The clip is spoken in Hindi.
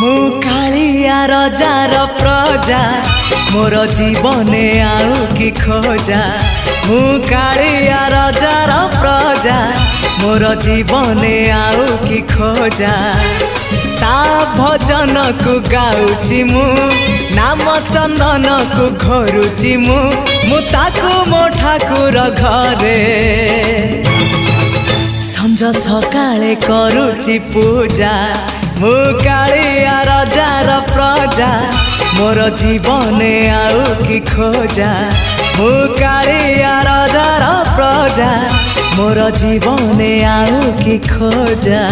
मु कालिया रजार प्रजा मोर जीवने आउ कि खोजा। मु कालिया रजार प्रजा मोर जीवने आउ कि खोजा। ता भजन को गाउची मु नाम चंदन को घरुची मु ताकू मो ठाकुर घरे संज सकाळे करुची पूजा। मु कालिया रजार प्रजा मोर जीवने आउ कि खोजा। मु कालिया रजार प्रजा मोर जीवने आउ कि खोजा।